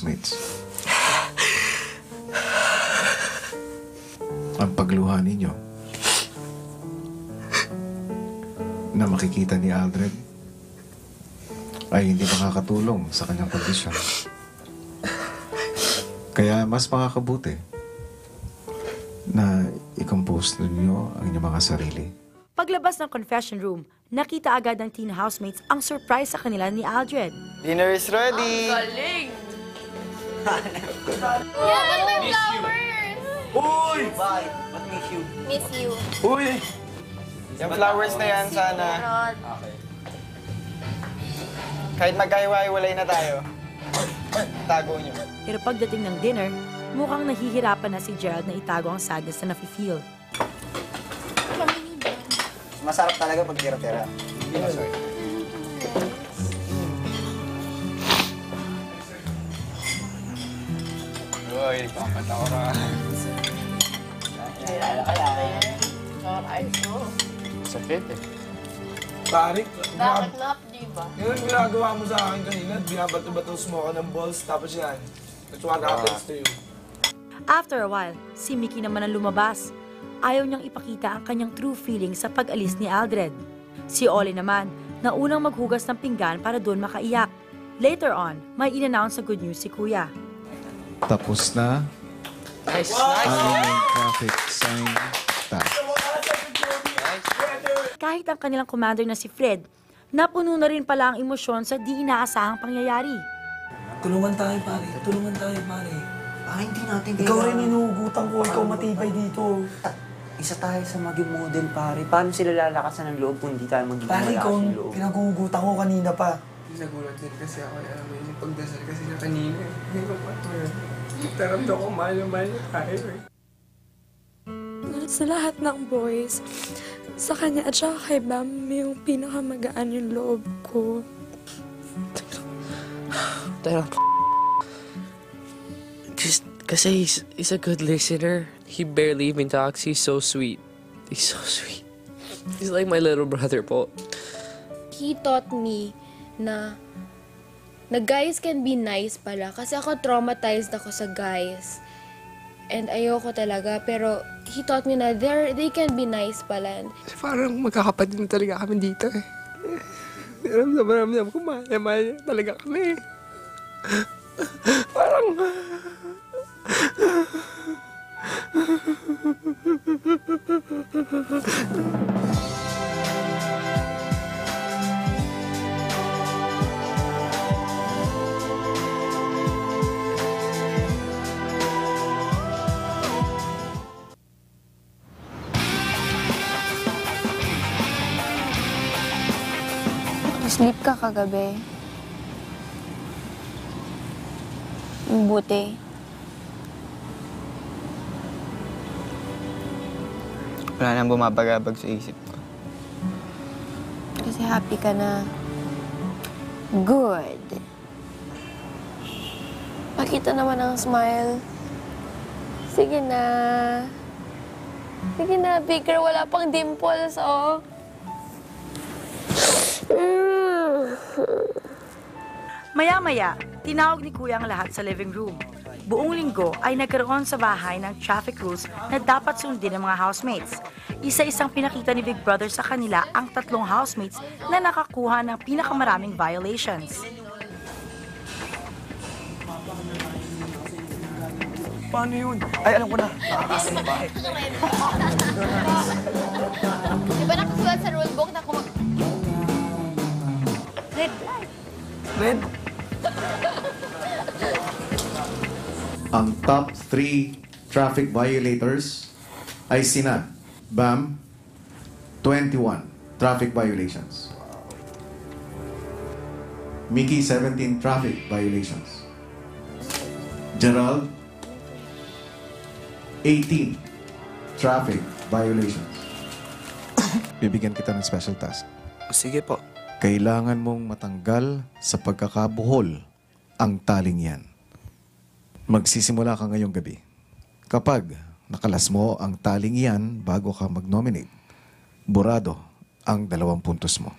housemates. Ang pagluha ninyo na makikita ni Aldred ay hindi makakatulong sa kanyang kondisyon. Kaya mas makakabuti na i-compose ninyo ang inyong mga sarili. Paglabas ng confession room, nakita agad ng teen housemates ang surprise sa kanila ni Aldred. Dinner is ready! Galing! Yeah, my flowers! Uy! Bye. But miss you. Miss you. Uy! Yung flowers na yan, sana. Okay. Kahit magkahiwa-hiwalay na tayo, tago nyo. Pero pagdating ng dinner, mukhang nahihirapan na si Gerald na itago ang sadness na nafe-feel. Masarap talaga pag tira-tira. Uy, papatawa ka. Sakit eh. Pare, Bakit nap, di ba? yun ang ginagawa mo sa akin kanina. Binabato-batos mo ako ng balls, tapos yan. That's what happens to you. After a while, si Mickey naman ang lumabas. Ayaw niyang ipakita ang kanyang true feelings sa pag-alis ni Aldred. Si Ollie naman, na unang maghugas ng pinggan para doon makaiyak. Later on, may in-announce sa good news si Kuya. Tapos na Nice, ang nice. inyong traffic sign task. Kahit ang kanilang commander na si Fred, napuno na rin pala ang emosyon sa di inaasahang pangyayari. Tulungan tayo, pare. Tulungan tayo, pare. Hindi natin Ikaw rin inuugutan ko. Ikaw matibay dito. Isa tayo sa maging model, pare. Paano sila lalakasan ng loob kung hindi tayo maging Pare, ikaw malakas ang ng loob? pinagugutan ko kanina pa. Nagulat din kasi ako, alam mo yun, yung pagdasal kasi na kanina. Hindi ko pa ito yun. Taramdaman ko mahal na tayo eh. Sa lahat ng boys, sa kanya at saka kay Bam, yung pinakamagaan yung loob ko. Just kasi he's a good listener. He barely even talks. He's so sweet. He's so sweet. He's like my little brother po. He taught me na guys can be nice pala. Kasi ako traumatized ako sa guys. And ayoko talaga. Pero he taught me na they can be nice pala. Parang magkakapatid na talaga kami dito eh. Ramdam ko, mahal na talaga kami. Parang... Sleep ka kagabi. Buti. Wala nang bumabagabag sa isip ko. Kasi happy ka na. Good. Pakita naman ang smile. Sige na. Sige na, bigger. Wala pang dimples, oh. Maya-maya, tinawag ni Kuya ang lahat sa living room. Buong linggo ay nagkaroon sa bahay ng traffic rules na dapat sundin ng mga housemates. Isa-isang pinakita ni Big Brother sa kanila ang 3 housemates na nakakuha ng pinakamaraming violations. Paano yun? Ay, alam ko na. Di ba nakasulat sa rulebook na kung... Red? Ang top 3 traffic violators ay sina Bam, 21 traffic violations. Mickey, 17 traffic violations. Gerald, 18 traffic violations. Bibigyan kita ng special task. Sige po. Kailangan mong matanggal sa pagkakabuhol ang taling yan. Magsisimula ka ngayong gabi. Kapag nakalas mo ang taling yan bago ka mag-nominate, burado ang 2 puntos mo.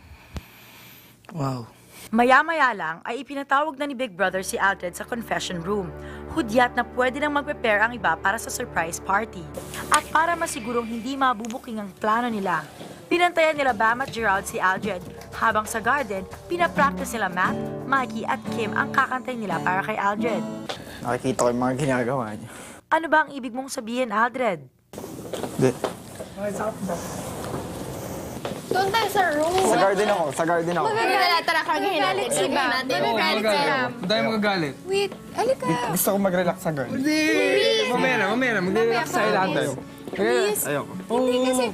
Wow. Maya-maya lang ay ipinatawag na ni Big Brother si Aldred sa confession room. Hudyat na pwede nang mag-prepare ang iba para sa surprise party. At para masigurong hindi mabubuking ang plano nila, pinantayan nila Bam at Gerald si Aldred, habang sa garden, pinapractice nila Matt, Mikey at Kim ang kakantay nila para kay Aldred. Nakikita ko yung mga ginagawa niyo. Ano ba ang ibig mong sabihin, Aldred? Hindi. Doon tayo sa room. Sa garden ako. Tara, kagahin natin. Si Bam. Magagalit si Bam. Huwag tayo magagalit. Wait, halika. Gusto ko mag-relax sa garden. Hindi! Mamaya na. Mag-relax tayo lahat tayo. Please. Ayoko. Hindi kasi...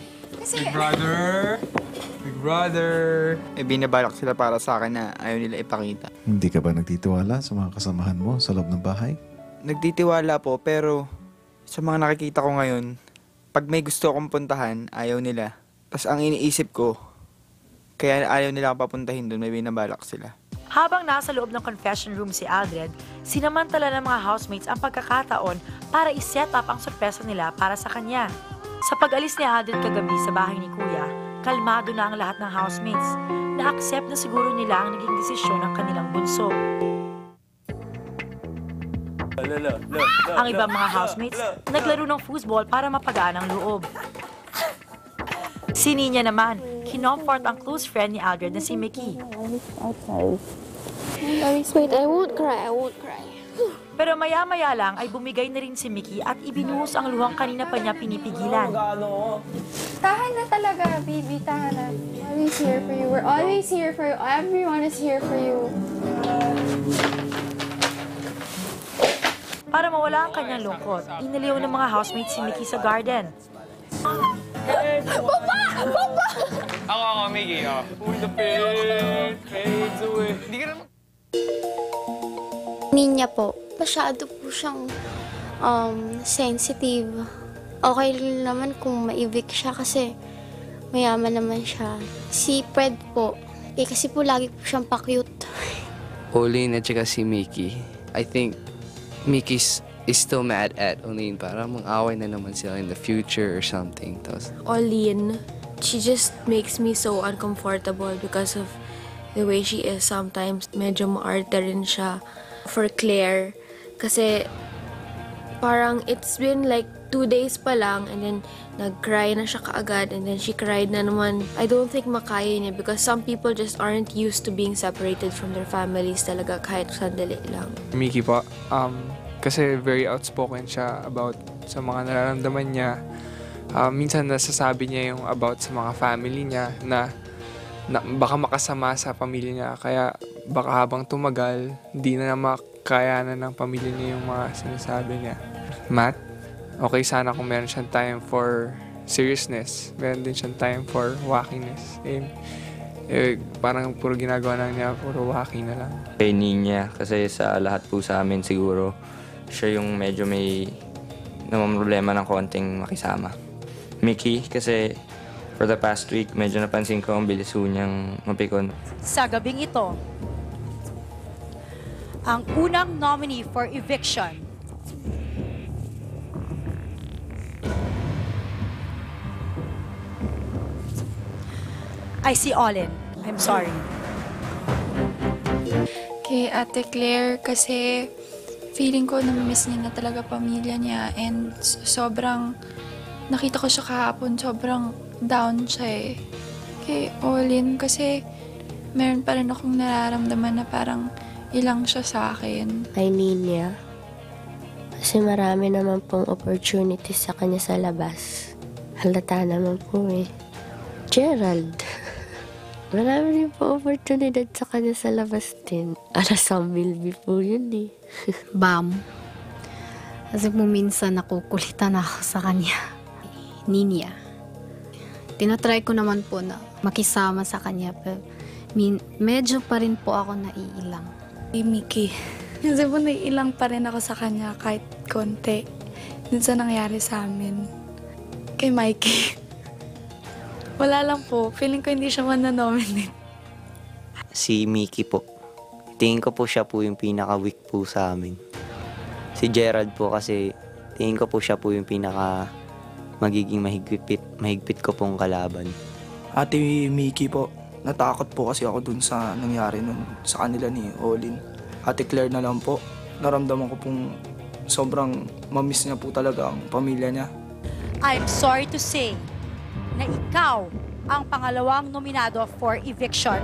Big brother. Binabalak sila para sa akin na ayaw nila ipakita. Hindi ka ba nagtitiwala sa mga kasamahan mo sa loob ng bahay? Nagtitiwala po, pero sa mga nakikita ko ngayon, pag may gusto akong puntahan, ayaw nila. Tapos ang iniisip ko, kaya ayaw nila akong papuntahin doon, may binabalak sila. Habang nasa loob ng confession room si Aldred, sinamantala ng mga housemates ang pagkakataon para iset up ang sorpresa nila para sa kanya. Sa pag-alis ni Aldred kagabi sa bahay ni Kuya, kalmado na ang lahat ng housemates. Na-accept na siguro nila ang naging desisyon ng kanilang bunso. Ang ibang mga housemates naglaro ng foosball para mapagaan ang loob. Si Nina naman, kinomfort ang close friend ni Aldred na si Mickey. Wait, I won't cry. Pero maya-maya lang ay bumigay na rin si Mickey at ibinuhos ang luhang kanina pa niya pinipigilan. Tahan na talaga, baby. Tahan na. Always here for you. We're always here for you. Everyone is here for you. Para mawala ang kanyang lungkot, inaliw ng mga housemates si Mickey sa garden. Ako, Mickey. The pain fades away. Hindi ka naman... Ninya po, masyado po siyang sensitive. Okay naman kung ma-evict siya kasi mayaman naman siya. Si Fred po, kasi po lagi po siyang pa-cute. Olin at saka si Mickey. I think Mickey is still mad at Olin. Para mang-away na naman sila in the future or something. Tapos, Olin, she just makes me so uncomfortable because of the way she is sometimes. Medyo maarte rin siya for Claire. Kasi parang it's been like 2 days pa lang and then nag-cry na siya kaagad and then she cried na naman. I don't think makaya niya because some people just aren't used to being separated from their families talaga kahit sandali lang. Mickey po, kasi very outspoken siya about sa mga nararamdaman niya. Minsan nasasabi niya yung about sa mga family niya na baka makasama sa pamilya niya. Kaya baka habang tumagal, di na makayanan ng pamilya niya yung mga sinasabi niya. Matt, okay sana kung meron siyang time for seriousness. Meron din siyang time for wackiness. Parang puro ginagawa na niya, puro wacky na lang. Kay Nina, kasi sa lahat po sa amin siguro, siya yung medyo may problema ng konting makisama. Mickey, kasi for the past week, medyo napansin ko ang bilis po niyang mapikon. Sa gabing ito, ang unang nominee for eviction ay si Olin. I'm sorry. Kay Ate Claire kasi feeling ko namimiss niya na talaga pamilya niya and sobrang nakita ko siya kahapon, sobrang down siya eh. Kay Olin kasi meron pa rin akong nararamdaman na parang ilang siya sa akin. Kay Nina, kasi marami naman pong opportunities sa kanya sa labas. Halata naman po eh. Gerald, marami rin po oportunidad sa kanya sa labas din. Arasang Milby po yun eh. Bam. Kasi po minsan nakukulitan ako sa kanya. Ninya. Tinatry ko naman po na makisama sa kanya pero medyo pa rin po ako naiilang. Kay Mickey, kasi po naiilang pa rin ako sa kanya kahit konti. Dun sa nangyari sa amin. Kay Mikey, wala lang po. Feeling ko hindi siya man-nominate. Si Mickey po. Tingin ko po siya po yung pinaka-weak po sa amin. Si Gerald po kasi tingin ko po siya po yung pinaka magiging mahigpit ko pong kalaban. Ate Mickey po, Natakot po kasi ako dun sa nangyari nun sa kanila ni Olin. Ate Claire na lang po, naramdaman ko pong sobrang mamiss niya po talaga ang pamilya niya. I'm sorry to say na ikaw ang pangalawang nominado for eviction